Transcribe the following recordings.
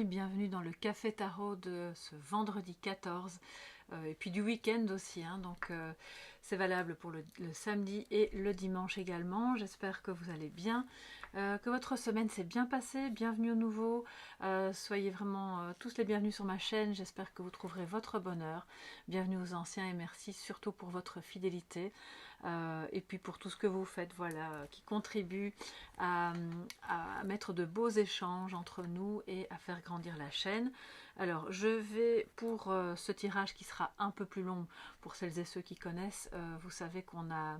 bienvenue dans le Café Tarot de ce vendredi 14 et puis du week-end aussi, hein, donc c'est valable pour le samedi et le dimanche également. J'espère que vous allez bien, que votre semaine s'est bien passée. Bienvenue aux nouveaux, soyez vraiment tous les bienvenus sur ma chaîne. J'espère que vous trouverez votre bonheur. Bienvenue aux anciens et merci surtout pour votre fidélité. Et puis pour tout ce que vous faites, voilà, qui contribue à mettre de beaux échanges entre nous et à faire grandir la chaîne. Alors je vais pour ce tirage qui sera un peu plus long pour celles et ceux qui connaissent, vous savez qu'on a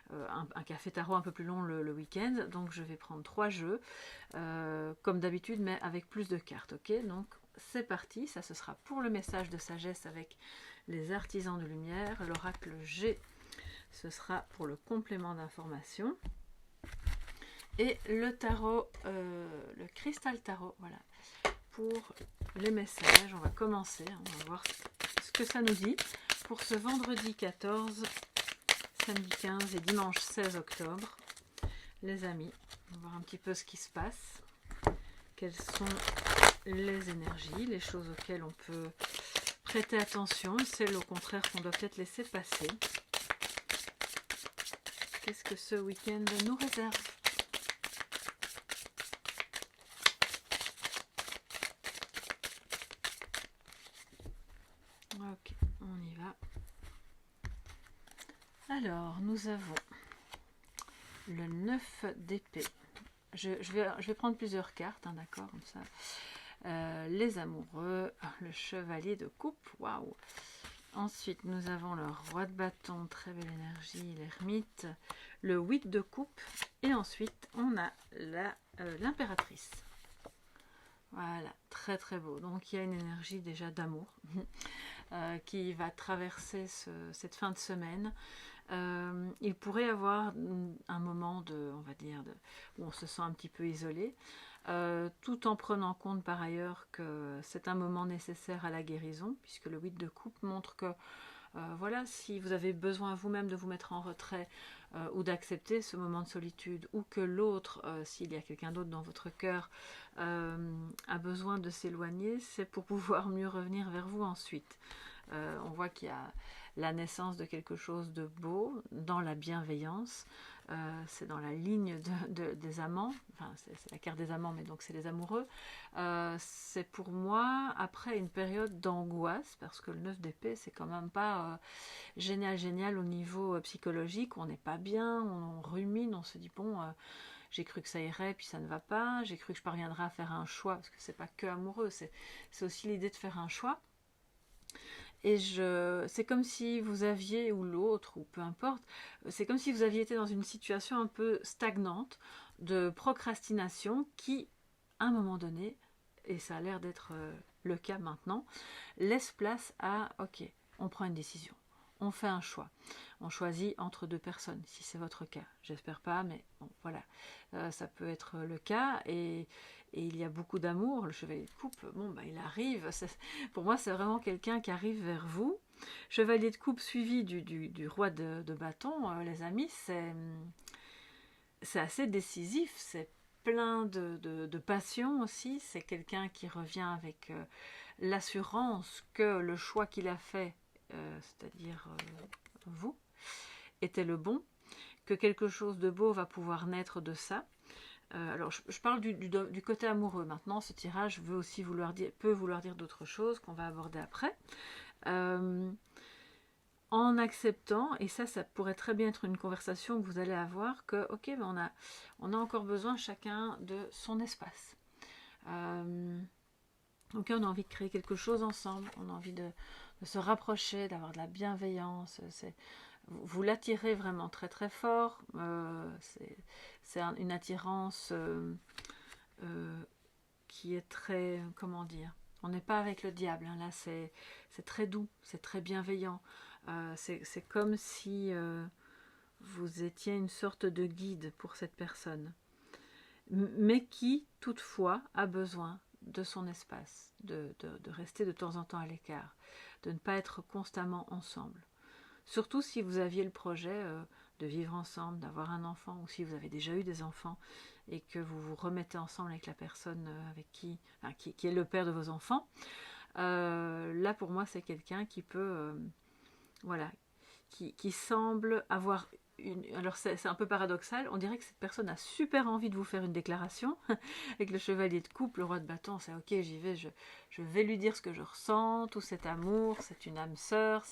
un café tarot un peu plus long le week-end, donc je vais prendre 3 jeux comme d'habitude mais avec plus de cartes, ok? Donc c'est parti, ça ce sera pour le message de sagesse avec les artisans de lumière, l'oracle G. Ce sera pour le complément d'information. Et le tarot, le cristal tarot, voilà, pour les messages. On va commencer, on va voir ce que ça nous dit pour ce vendredi 14, samedi 15 et dimanche 16 octobre. Les amis, on va voir un petit peu ce qui se passe. Quelles sont les énergies, les choses auxquelles on peut prêter attention, celles au contraire qu'on doit peut-être laisser passer. Qu'est-ce que ce week-end nous réserve? Ok, on y va. Alors, nous avons le 9 d'épée. Je vais prendre plusieurs cartes, hein, d'accord, comme ça. Les amoureux, le chevalier de coupe, waouh. Ensuite, nous avons le roi de bâton, très belle énergie, l'ermite, le 8 de coupe, et ensuite, on a l'impératrice. Voilà, très très beau. Donc, il y a une énergie déjà d'amour qui va traverser cette fin de semaine. Il pourrait y avoir un moment on va dire, où on se sent un petit peu isolé, tout en prenant compte par ailleurs que c'est un moment nécessaire à la guérison, puisque le 8 de coupe montre que voilà, si vous avez besoin vous-même de vous mettre en retrait ou d'accepter ce moment de solitude, ou que l'autre, s'il y a quelqu'un d'autre dans votre cœur, a besoin de s'éloigner, c'est pour pouvoir mieux revenir vers vous ensuite. On voit qu'il y a la naissance de quelque chose de beau dans la bienveillance. C'est dans la ligne des amants, enfin c'est la carte des amants, mais donc c'est les amoureux. C'est pour moi après une période d'angoisse, parce que le 9 d'épée c'est quand même pas génial au niveau psychologique. On n'est pas bien, on rumine, on se dit bon, j'ai cru que ça irait puis ça ne va pas, j'ai cru que je parviendrais à faire un choix, parce que c'est pas que amoureux, c'est aussi l'idée de faire un choix. Et c'est comme si vous aviez, ou l'autre, ou peu importe, c'est comme si vous aviez été dans une situation un peu stagnante de procrastination qui, à un moment donné, et ça a l'air d'être le cas maintenant, laisse place à, ok, on prend une décision, on fait un choix, on choisit entre deux personnes, si c'est votre cas. J'espère pas, mais bon, voilà, ça peut être le cas, et il y a beaucoup d'amour. Le chevalier de coupe, bon, bah, il arrive, pour moi c'est vraiment quelqu'un qui arrive vers vous. Chevalier de coupe suivi du roi de bâton, les amis, c'est assez décisif, c'est plein de passion aussi. C'est quelqu'un qui revient avec l'assurance que le choix qu'il a fait, c'est-à-dire vous, était le bon, que quelque chose de beau va pouvoir naître de ça. Alors je parle du côté amoureux. Maintenant, ce tirage peut vouloir dire d'autres choses qu'on va aborder après. En acceptant, et ça pourrait très bien être une conversation que vous allez avoir, que ok, ben on a encore besoin chacun de son espace. Donc on a envie de créer quelque chose ensemble, on a envie de se rapprocher, d'avoir de la bienveillance. Vous l'attirez vraiment très très fort. C'est une attirance qui est très, comment dire, on n'est pas avec le diable, hein, là c'est très doux, c'est très bienveillant. C'est comme si vous étiez une sorte de guide pour cette personne, mais qui toutefois a besoin de son espace, de rester de temps en temps à l'écart, de ne pas être constamment ensemble. Surtout si vous aviez le projet de vivre ensemble, d'avoir un enfant, ou si vous avez déjà eu des enfants et que vous vous remettez ensemble avec la personne avec qui est le père de vos enfants, là pour moi c'est quelqu'un qui peut, voilà, qui semble avoir alors c'est un peu paradoxal, on dirait que cette personne a super envie de vous faire une déclaration, avec le chevalier de coupe, le roi de bâton, c'est ok, j'y vais, je vais lui dire ce que je ressens, tout cet amour, c'est une âme sœur,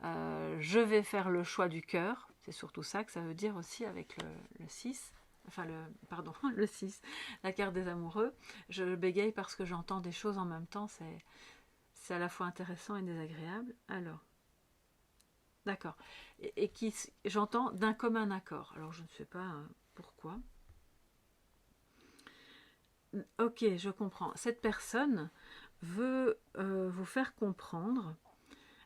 je vais faire le choix du cœur, c'est surtout ça que ça veut dire aussi avec le 6, pardon, le 6, la carte des amoureux. Je bégaye parce que j'entends des choses en même temps, c'est à la fois intéressant et désagréable. Alors, d'accord. Et qui, j'entends d'un commun accord. Alors, je ne sais pas pourquoi. Ok, je comprends. Cette personne veut vous faire comprendre,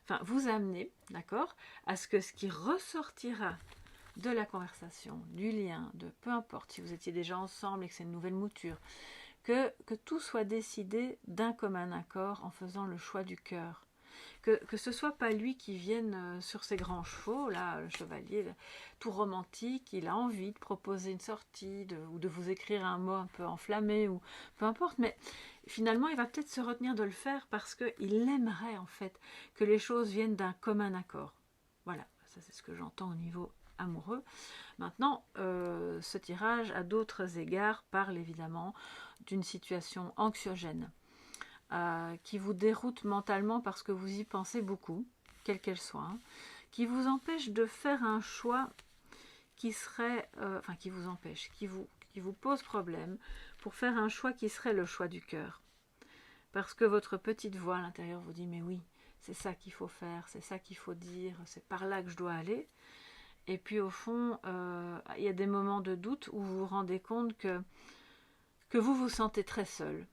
enfin, vous amener, d'accord, à ce que ce qui ressortira de la conversation, du lien, de peu importe si vous étiez déjà ensemble et que c'est une nouvelle mouture, que tout soit décidé d'un commun accord en faisant le choix du cœur. Que ce soit pas lui qui vienne sur ses grands chevaux, là, le chevalier, tout romantique, il a envie de proposer une sortie, ou de vous écrire un mot un peu enflammé, ou peu importe, mais finalement, il va peut-être se retenir de le faire parce qu'il aimerait, en fait, que les choses viennent d'un commun accord. Voilà, ça c'est ce que j'entends au niveau amoureux. Maintenant, ce tirage, à d'autres égards, parle évidemment d'une situation anxiogène. Qui vous déroute mentalement parce que vous y pensez beaucoup, quelle qu'elle soit, hein, qui vous empêche de faire un choix qui serait, qui vous empêche, qui vous pose problème pour faire un choix qui serait le choix du cœur. Parce que votre petite voix à l'intérieur vous dit, mais oui, c'est ça qu'il faut faire, c'est ça qu'il faut dire, c'est par là que je dois aller. Et puis au fond, il y a des moments de doute où vous vous rendez compte que vous vous sentez très seul.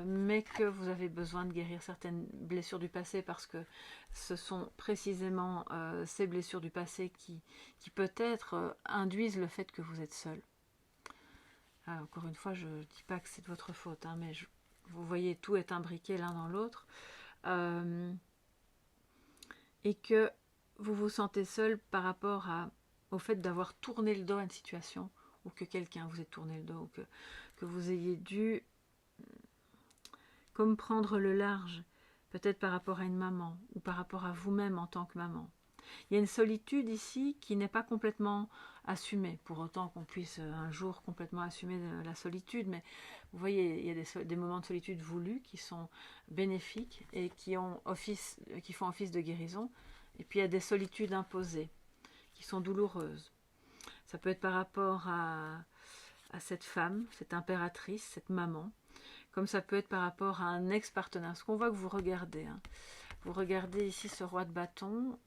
Mais que vous avez besoin de guérir certaines blessures du passé parce que ce sont précisément ces blessures du passé qui peut-être induisent le fait que vous êtes seul. Encore une fois, je ne dis pas que c'est de votre faute, hein, mais vous voyez, tout est imbriqué l'un dans l'autre. Et que vous vous sentez seul par rapport au fait d'avoir tourné le dos à une situation ou que quelqu'un vous ait tourné le dos ou que vous ayez dû comme prendre le large, peut-être par rapport à une maman ou par rapport à vous-même en tant que maman. Il y a une solitude ici qui n'est pas complètement assumée, pour autant qu'on puisse un jour complètement assumer la solitude, mais vous voyez, il y a des moments de solitude voulus qui sont bénéfiques et qui font office de guérison, et puis il y a des solitudes imposées qui sont douloureuses. Ça peut être par rapport à cette femme, cette impératrice, cette maman, comme ça peut être par rapport à un ex-partenaire. Ce qu'on voit que vous regardez, hein. Vous regardez ici ce roi de bâton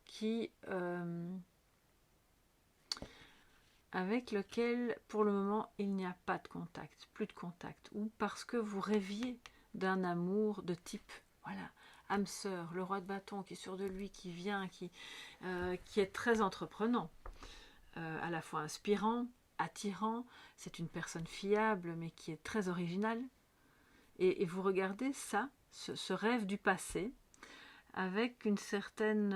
avec lequel, pour le moment, il n'y a pas de contact, plus de contact, ou parce que vous rêviez d'un amour de type, voilà, âme sœur, le roi de bâton qui est sûr de lui, qui vient, qui est très entreprenant, à la fois inspirant, attirant, c'est une personne fiable, mais qui est très originale. Et vous regardez ça, ce rêve du passé, avec une certaine,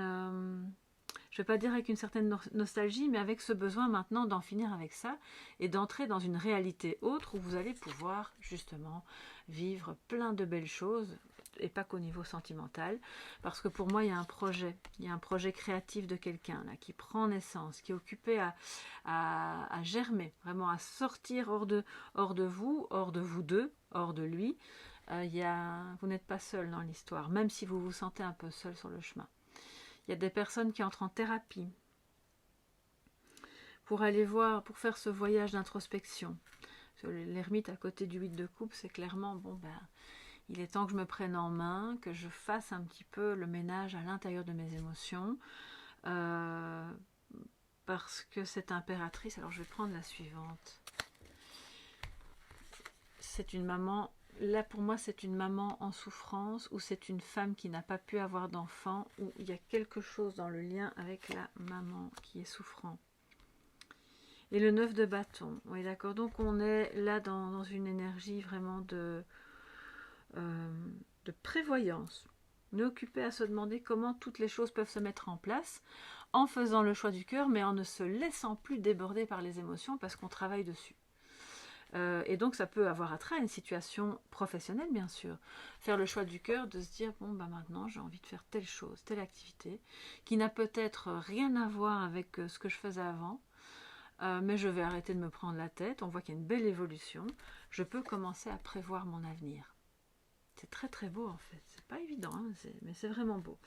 je ne vais pas dire avec une certaine nostalgie, mais avec ce besoin maintenant d'en finir avec ça et d'entrer dans une réalité autre où vous allez pouvoir justement vivre plein de belles choses et pas qu'au niveau sentimental, parce que pour moi il y a un projet créatif de quelqu'un là qui prend naissance, qui est occupé à germer, vraiment à sortir hors de vous deux, hors de lui. Vous n'êtes pas seul dans l'histoire, même si vous vous sentez un peu seul sur le chemin. Il y a des personnes qui entrent en thérapie pour aller voir, pour faire ce voyage d'introspection. L'ermite à côté du 8 de coupe, c'est clairement, il est temps que je me prenne en main, que je fasse un petit peu le ménage à l'intérieur de mes émotions, parce que cette impératrice, alors je vais prendre la suivante. C'est une maman. Là, pour moi, c'est une maman en souffrance ou c'est une femme qui n'a pas pu avoir d'enfant ou il y a quelque chose dans le lien avec la maman qui est souffrant. Et le 9 de bâton. Oui, d'accord. Donc, on est là dans une énergie vraiment de prévoyance. On est occupé à se demander comment toutes les choses peuvent se mettre en place en faisant le choix du cœur, mais en ne se laissant plus déborder par les émotions parce qu'on travaille dessus. Et donc ça peut avoir attrait à une situation professionnelle, bien sûr. Faire le choix du cœur, de se dire, bon, bah maintenant j'ai envie de faire telle chose, telle activité, qui n'a peut-être rien à voir avec ce que je faisais avant, mais je vais arrêter de me prendre la tête. On voit qu'il y a une belle évolution. Je peux commencer à prévoir mon avenir. C'est très très beau en fait. C'est pas évident, hein, mais c'est vraiment beau.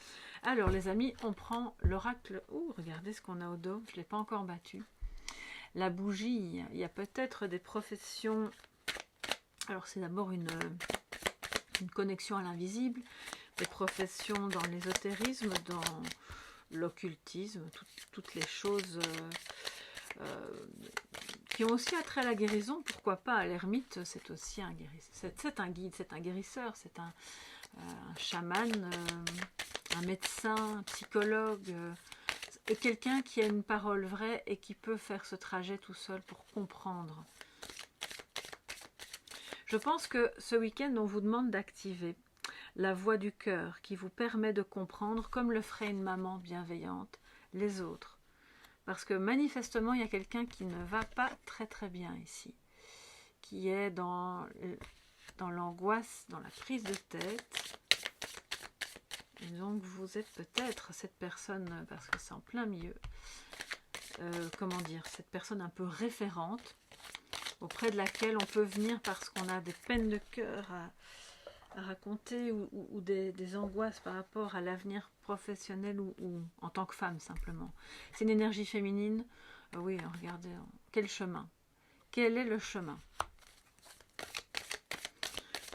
Alors les amis, on prend l'oracle. Oh, regardez ce qu'on a au dos. Je ne l'ai pas encore battu. La bougie, il y a peut-être des professions. Alors c'est d'abord une connexion à l'invisible, des professions dans l'ésotérisme, dans l'occultisme, toutes les choses qui ont aussi attrait à la guérison. Pourquoi pas, l'ermite, c'est aussi un guérisseur, c'est un guide, c'est un guérisseur, c'est un chaman, un médecin, un psychologue, et quelqu'un qui a une parole vraie et qui peut faire ce trajet tout seul pour comprendre. Je pense que ce week-end, on vous demande d'activer la voix du cœur qui vous permet de comprendre, comme le ferait une maman bienveillante, les autres. Parce que manifestement, il y a quelqu'un qui ne va pas très très bien ici, qui est dans l'angoisse, dans la prise de tête. Et donc vous êtes peut-être cette personne, parce que c'est en plein milieu, comment dire, cette personne un peu référente, auprès de laquelle on peut venir parce qu'on a des peines de cœur à raconter ou des angoisses par rapport à l'avenir professionnel ou en tant que femme simplement. C'est une énergie féminine. Oui, regardez, quel chemin? Quel est le chemin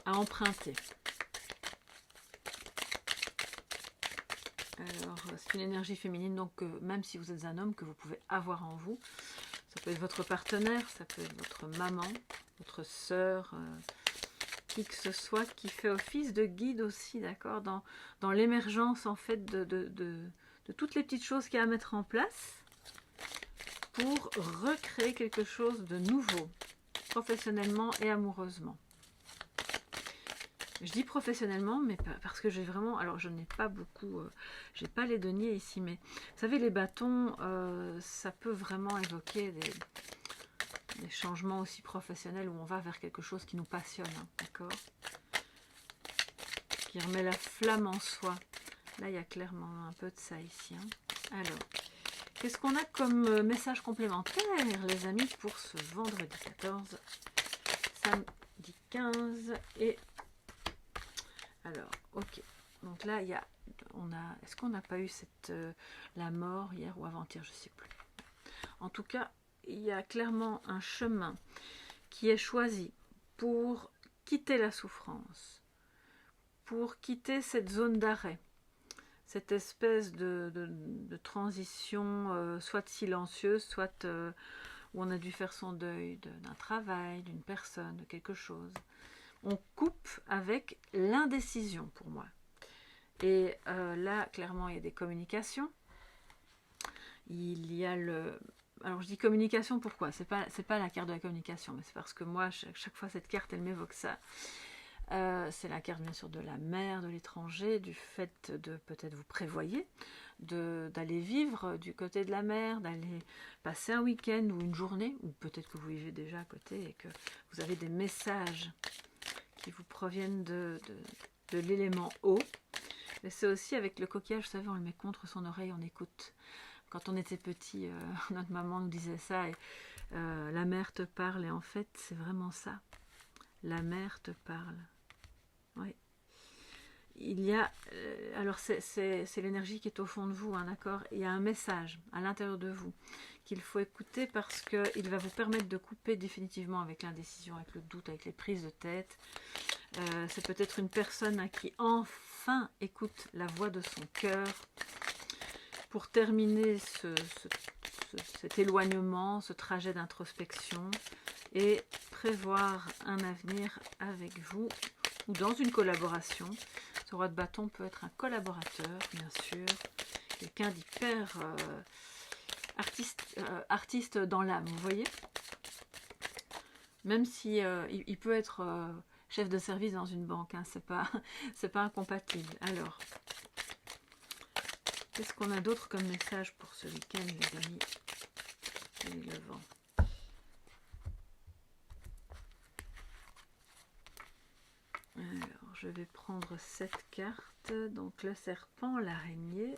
à emprunter? Alors, c'est une énergie féminine, donc même si vous êtes un homme, que vous pouvez avoir en vous. Ça peut être votre partenaire, ça peut être votre maman, votre sœur, qui que ce soit, qui fait office de guide aussi, d'accord, dans l'émergence en fait de toutes les petites choses qu'il y a à mettre en place pour recréer quelque chose de nouveau, professionnellement et amoureusement. Je dis professionnellement, mais parce que j'ai vraiment... Alors, je n'ai pas beaucoup... j'ai pas les deniers ici, mais... Vous savez, les bâtons, ça peut vraiment évoquer des changements aussi professionnels où on va vers quelque chose qui nous passionne, hein, d'accord? Qui remet la flamme en soi. Là, il y a clairement un peu de ça ici. Hein. Alors, qu'est-ce qu'on a comme message complémentaire, les amis, pour ce vendredi 14, samedi 15 et... Alors, ok. Donc là, il y a, est-ce qu'on n'a pas eu la mort hier ou avant-hier, je ne sais plus. En tout cas, il y a clairement un chemin qui est choisi pour quitter la souffrance, pour quitter cette zone d'arrêt, cette espèce de transition, soit silencieuse, soit où on a dû faire son deuil d'un travail, d'une personne, de quelque chose. On coupe avec l'indécision pour moi. Et là, clairement, il y a des communications. Il y a le... Alors, je dis communication, pourquoi? C'est pas la carte de la communication, mais c'est parce que moi, chaque fois, cette carte, elle m'évoque ça. C'est la carte, bien sûr, de la mer, de l'étranger, du fait de peut-être vous prévoyez, d'aller vivre du côté de la mer, d'aller passer un week-end ou une journée, ou peut-être que vous vivez déjà à côté et que vous avez des messages qui vous proviennent de l'élément eau. Mais c'est aussi avec le coquillage, vous savez, on le met contre son oreille, on écoute. Quand on était petit, notre maman nous disait ça, et la mer te parle, et en fait, c'est vraiment ça. La mer te parle. Oui. Il y a, alors c'est l'énergie qui est au fond de vous, hein, d'accord? Il y a un message à l'intérieur de vous qu'il faut écouter parce qu'il va vous permettre de couper définitivement avec l'indécision, avec le doute, avec les prises de tête. C'est peut-être une personne hein, qui enfin écoute la voix de son cœur pour terminer cet éloignement, ce trajet d'introspection et prévoir un avenir avec vous ou dans une collaboration. Ce roi de bâton peut être un collaborateur, bien sûr, quelqu'un d'hyper artiste dans l'âme, vous voyez. Même si il peut être chef de service dans une banque, hein, c'est pas incompatible. Alors, Qu'est-ce qu'on a d'autre comme message pour ce week-end, les amis? Allez, le vent. Alors, je vais prendre cette carte. Donc, le serpent, l'araignée,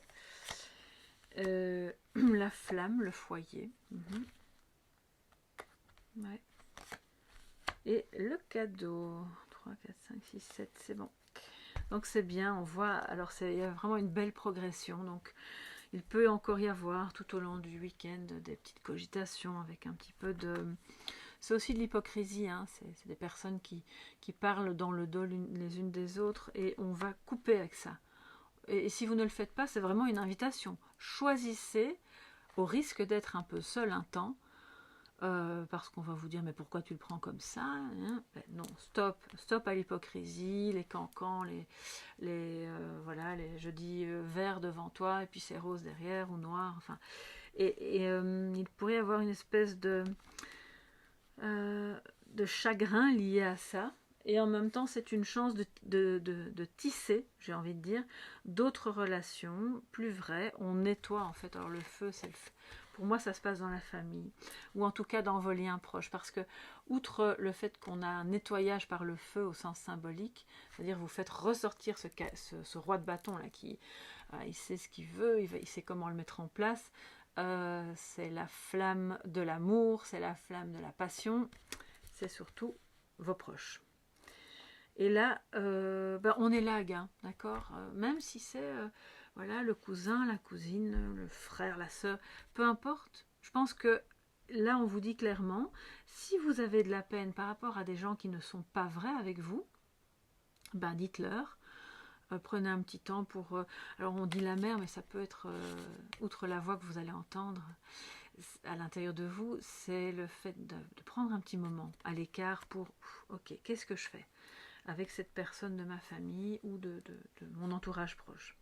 la flamme, le foyer. Ouais. Et le cadeau. 3, 4, 5, 6, 7, c'est bon. Donc c'est bien, on voit, alors il y a vraiment une belle progression. Donc il peut encore y avoir tout au long du week-end des petites cogitations avec un petit peu de... C'est aussi de l'hypocrisie, hein. C'est des personnes qui parlent dans le dos les unes des autres et on va couper avec ça. Et si vous ne le faites pas, c'est vraiment une invitation. Choisissez, au risque d'être un peu seul un temps, parce qu'on va vous dire mais pourquoi tu le prends comme ça, hein? Ben non, stop à l'hypocrisie, les cancans, voilà, je dis vert devant toi et puis c'est rose derrière ou noir, enfin, il pourrait y avoir une espèce de chagrin lié à ça. Et en même temps, c'est une chance de tisser, j'ai envie de dire, d'autres relations plus vraies. On nettoie en fait. Alors le feu, c'est le feu. Pour moi, ça se passe dans la famille, ou en tout cas dans vos liens proches, parce que, outre le fait qu'on a un nettoyage par le feu au sens symbolique, c'est-à-dire vous faites ressortir ce roi de bâton là, qui il sait ce qu'il veut, il sait comment le mettre en place, c'est la flamme de l'amour, c'est la flamme de la passion, c'est surtout vos proches. Et là, on élague, hein, d'accord, même si c'est... voilà, le cousin, la cousine, le frère, la sœur, peu importe. Je pense que là, on vous dit clairement, si vous avez de la peine par rapport à des gens qui ne sont pas vrais avec vous, ben dites-leur. Prenez un petit temps pour... alors on dit la mère, mais ça peut être, outre la voix que vous allez entendre à l'intérieur de vous, c'est le fait de prendre un petit moment à l'écart pour, ok, qu'est-ce que je fais avec cette personne de ma famille ou de mon entourage proche.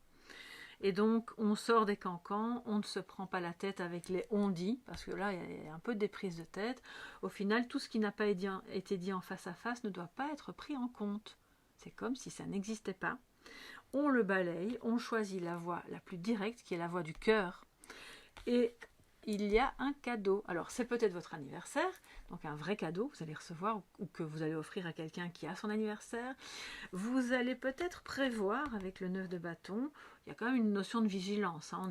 Et donc, on sort des cancans, on ne se prend pas la tête avec les on-dit, parce que là, il y a un peu des prises de tête. Au final, tout ce qui n'a pas été dit en face à face ne doit pas être pris en compte. C'est comme si ça n'existait pas. On le balaye, on choisit la voie la plus directe, qui est la voie du cœur. Et il y a un cadeau. Alors, c'est peut-être votre anniversaire, donc un vrai cadeau que vous allez recevoir ou que vous allez offrir à quelqu'un qui a son anniversaire. Vous allez peut-être prévoir, avec le 9 de bâton, il y a quand même une notion de vigilance, hein. On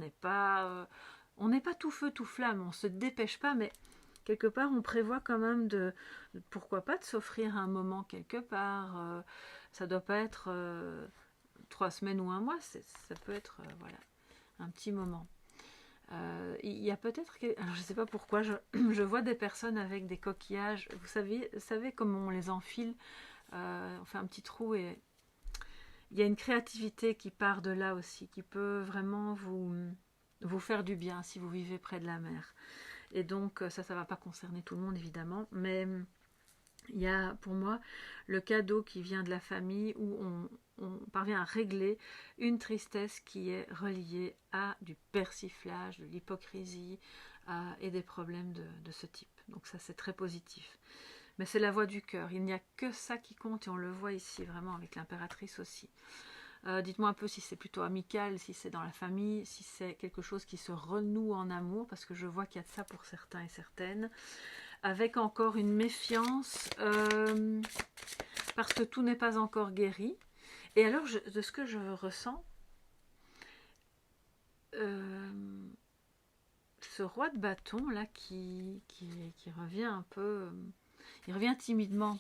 n'est pas tout feu, tout flamme, on ne se dépêche pas, mais quelque part, on prévoit quand même pourquoi pas, de s'offrir un moment quelque part. Ça ne doit pas être 3 semaines ou un mois, ça peut être voilà, un petit moment. Il y a peut-être, alors je ne sais pas pourquoi, je vois des personnes avec des coquillages, vous savez comment on les enfile, on fait un petit trou et il y a une créativité qui part de là aussi, qui peut vraiment vous faire du bien si vous vivez près de la mer. Et donc ça ne va pas concerner tout le monde évidemment, mais il y a pour moi le cadeau qui vient de la famille où on parvient à régler une tristesse qui est reliée à du persiflage, de l'hypocrisie et des problèmes de ce type. Donc ça, c'est très positif. Mais c'est la voix du cœur. Il n'y a que ça qui compte et on le voit ici vraiment avec l'impératrice aussi. Dites-moi un peu si c'est plutôt amical, si c'est dans la famille, si c'est quelque chose qui se renoue en amour, parce que je vois qu'il y a de ça pour certains et certaines. Avec encore une méfiance, parce que tout n'est pas encore guéri. Et alors, de ce que je ressens, ce roi de bâton là qui revient un peu, il revient timidement.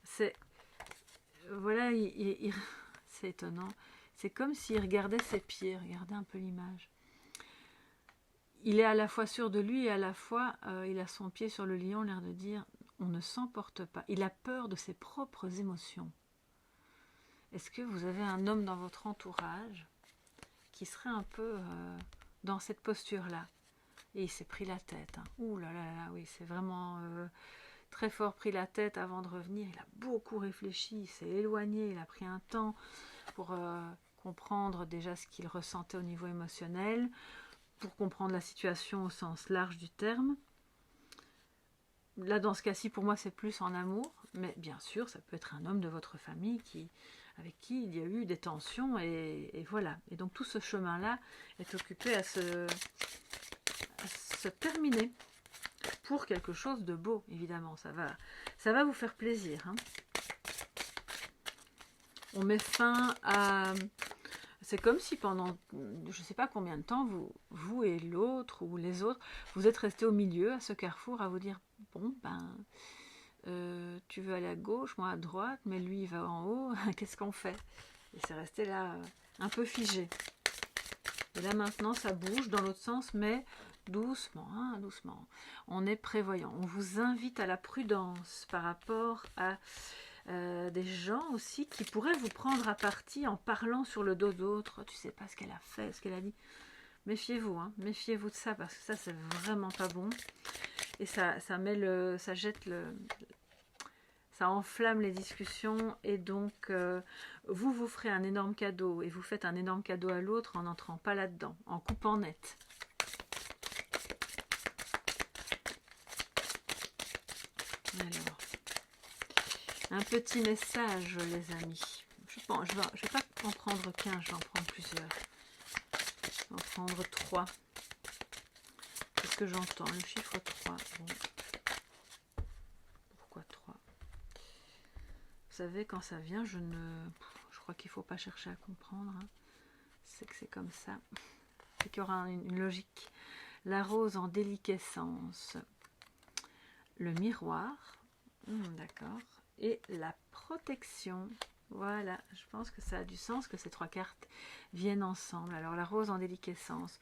C'est voilà, c'est étonnant. C'est comme s'il regardait ses pieds. Regardez un peu l'image. Il est à la fois sûr de lui et à la fois il a son pied sur le lion, l'air de dire on ne s'emporte pas. Il a peur de ses propres émotions. Est-ce que vous avez un homme dans votre entourage qui serait un peu dans cette posture-là? Et il s'est pris la tête. Hein. Ouh là là là, oui, c'est vraiment très fort pris la tête avant de revenir. Il a beaucoup réfléchi, il s'est éloigné, il a pris un temps pour comprendre déjà ce qu'il ressentait au niveau émotionnel, pour comprendre la situation au sens large du terme. Là, dans ce cas-ci, pour moi, c'est plus en amour, mais bien sûr, ça peut être un homme de votre famille qui avec qui il y a eu des tensions, et voilà. Et donc tout ce chemin-là est occupé à se terminer pour quelque chose de beau, évidemment. Ça va vous faire plaisir, hein. On met fin à... C'est comme si pendant, je ne sais pas combien de temps, vous et l'autre, ou les autres, vous êtes restés au milieu, à ce carrefour, à vous dire, bon, tu veux aller à gauche, moi à droite, mais lui il va en haut, qu'est-ce qu'on fait? Et c'est resté là, un peu figé. Et là maintenant, ça bouge dans l'autre sens, mais doucement, hein, doucement. On est prévoyant. On vous invite à la prudence par rapport à des gens aussi qui pourraient vous prendre à partie en parlant sur le dos d'autres. Tu sais pas ce qu'elle a fait, ce qu'elle a dit. Méfiez-vous, hein, méfiez-vous de ça, parce que ça c'est vraiment pas bon. Et ça jette ça enflamme les discussions, et donc vous ferez un énorme cadeau, et vous faites un énorme cadeau à l'autre en n'entrant pas là-dedans, en coupant net. Alors, un petit message, les amis. Je vais pas en prendre qu'un, je vais en prendre plusieurs. Je vais en prendre 3. C'est ce que j'entends, le chiffre 3. Bon. Pourquoi 3? Vous savez, quand ça vient, je crois qu'il ne faut pas chercher à comprendre. Hein. C'est que c'est comme ça. C'est qu'il y aura une logique. La rose en déliquescence. Le miroir. D'accord. Et la protection. Voilà, je pense que ça a du sens que ces 3 cartes viennent ensemble. Alors la rose en déliquescence.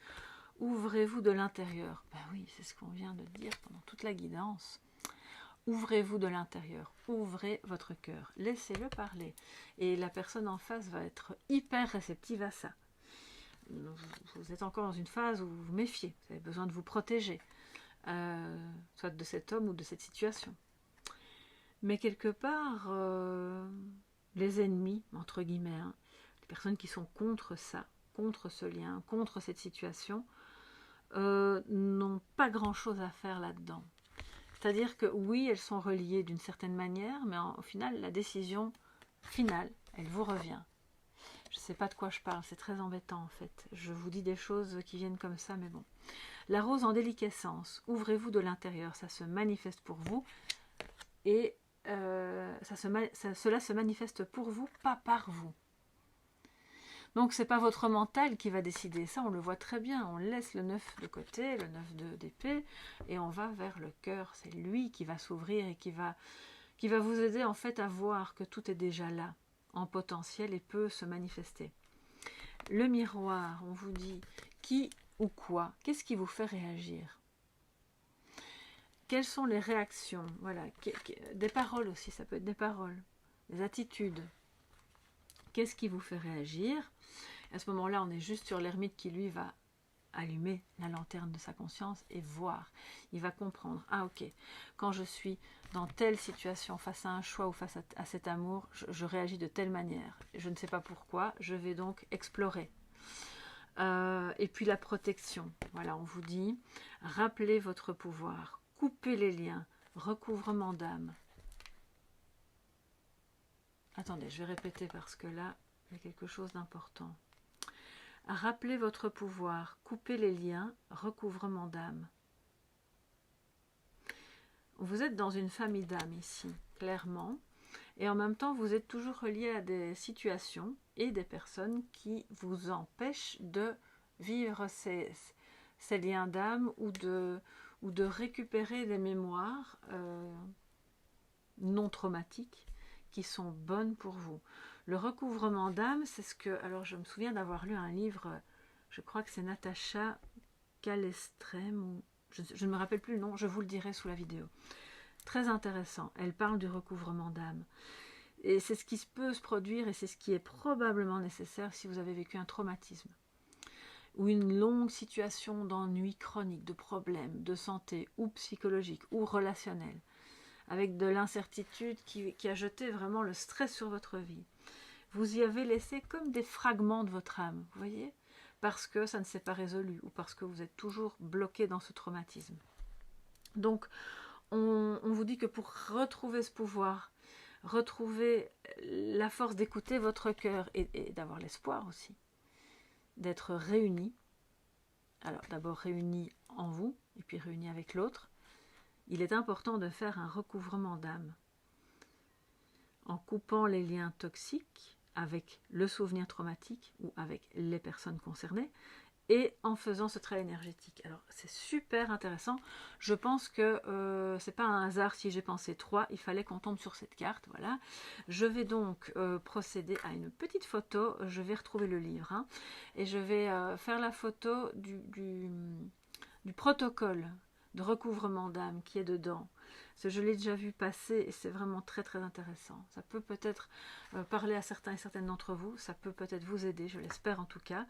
Ouvrez-vous de l'intérieur. Ben oui, c'est ce qu'on vient de dire pendant toute la guidance. Ouvrez-vous de l'intérieur, ouvrez votre cœur, laissez-le parler. Et la personne en face va être hyper réceptive à ça. Vous êtes encore dans une phase où vous vous méfiez, vous avez besoin de vous protéger, soit de cet homme ou de cette situation. Mais quelque part, les ennemis, entre guillemets, hein, les personnes qui sont contre ça, contre ce lien, contre cette situation, n'ont pas grand-chose à faire là-dedans. C'est-à-dire que oui, elles sont reliées d'une certaine manière, mais au final, la décision finale, elle vous revient. Je ne sais pas de quoi je parle, c'est très embêtant en fait. Je vous dis des choses qui viennent comme ça, mais bon. La rose en déliquescence, ouvrez-vous de l'intérieur, ça se manifeste pour vous, et cela se manifeste pour vous, pas par vous. Donc c'est pas votre mental qui va décider, ça on le voit très bien, on laisse le 9 de côté, le 9 d'épée, et on va vers le cœur, c'est lui qui va s'ouvrir et qui va vous aider en fait à voir que tout est déjà là, en potentiel, et peut se manifester. Le miroir, on vous dit qui ou quoi, qu'est-ce qui vous fait réagir? Quelles sont les réactions? Voilà, des paroles aussi, ça peut être des paroles, des attitudes. Qu'est-ce qui vous fait réagir? À ce moment-là, on est juste sur l'ermite qui, lui, va allumer la lanterne de sa conscience et voir. Il va comprendre. Ah, ok, quand je suis dans telle situation, face à un choix ou face à cet amour, je réagis de telle manière. Je ne sais pas pourquoi, je vais donc explorer. Et puis la protection. Voilà, on vous dit, rappelez votre pouvoir, coupez les liens, recouvrement d'âme. Attendez, je vais répéter parce que là, il y a quelque chose d'important. Rappelez votre pouvoir, coupez les liens, recouvrement d'âme. Vous êtes dans une famille d'âme ici, clairement, et en même temps, vous êtes toujours relié à des situations et des personnes qui vous empêchent de vivre ces liens d'âme ou de récupérer des mémoires non traumatiques qui sont bonnes pour vous. Le recouvrement d'âme, c'est ce que... Alors, je me souviens d'avoir lu un livre, je crois que c'est Natacha Calestrem, ou je ne me rappelle plus le nom, je vous le dirai sous la vidéo. Très intéressant. Elle parle du recouvrement d'âme. Et c'est ce qui peut se produire, et c'est ce qui est probablement nécessaire si vous avez vécu un traumatisme ou une longue situation d'ennui chronique, de problèmes de santé ou psychologique ou relationnel, avec de l'incertitude qui a jeté vraiment le stress sur votre vie. Vous y avez laissé comme des fragments de votre âme, vous voyez, parce que ça ne s'est pas résolu ou parce que vous êtes toujours bloqué dans ce traumatisme. Donc, on vous dit que pour retrouver ce pouvoir, retrouver la force d'écouter votre cœur et d'avoir l'espoir aussi, d'être réunis. Alors d'abord réunis en vous et puis réunis avec l'autre. Il est important de faire un recouvrement d'âme en coupant les liens toxiques avec le souvenir traumatique ou avec les personnes concernées et en faisant ce trait énergétique. Alors c'est super intéressant. Je pense que c'est pas un hasard si j'ai pensé 3, il fallait qu'on tombe sur cette carte. Voilà. Je vais donc procéder à une petite photo. Je vais retrouver le livre hein, et je vais faire la photo du protocole de recouvrement d'âme qui est dedans. Je l'ai déjà vu passer et c'est vraiment très très intéressant. Ça peut peut-être parler à certains et certaines d'entre vous, ça peut peut-être vous aider, je l'espère en tout cas.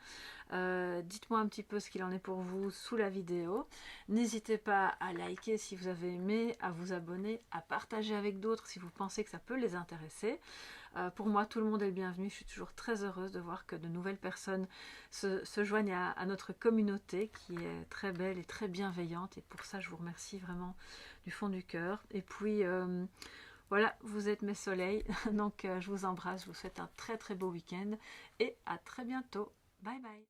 Dites-moi un petit peu ce qu'il en est pour vous sous la vidéo. N'hésitez pas à liker si vous avez aimé, à vous abonner, à partager avec d'autres si vous pensez que ça peut les intéresser. Pour moi, tout le monde est le bienvenu. Je suis toujours très heureuse de voir que de nouvelles personnes se joignent à notre communauté qui est très belle et très bienveillante. Et pour ça, je vous remercie vraiment du fond du cœur. Et puis, voilà, vous êtes mes soleils. Donc, je vous embrasse. Je vous souhaite un très très beau week-end et à très bientôt. Bye bye.